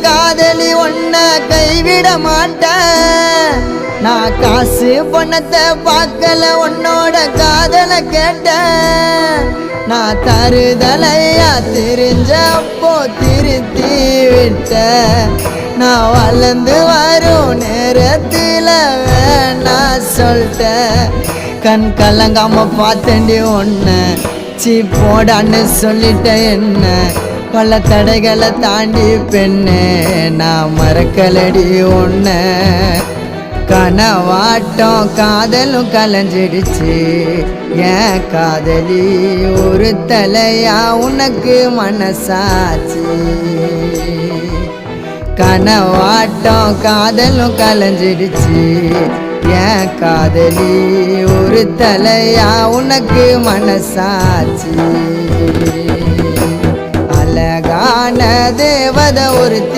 காதலி ஒன்ன கைவிட மாட்டேன். நான் காசு பணத்தை பார்க்கல உன்னோட காதல கேட்டேன். நான் தருதலையா தெரிஞ்சப்போ திருத்தி விட்ட. நான் வளர்ந்து வரும் நேரத்தில் வேணா சொல்லிட்டேன். கண் கலங்காம பார்த்தேன்டி ஒன்ன சீ போடான்னு சொல்லிட்ட. என்ன பல தடைகளை தாண்டி பெண்ணே நான் மறக்கலடி ஒன்ன. கனவாட்டம் காதலும் கலைஞ்சிடுச்சு ஏன் காதலி ஒரு தலையா உனக்கு மனசாச்சு. கனவாட்டம் காதலும் கலைஞ்சிடுச்சு ஏன் காதலி ஒரு தலையா உனக்கு மனசாச்சு. அழகான தேவதை ஒரு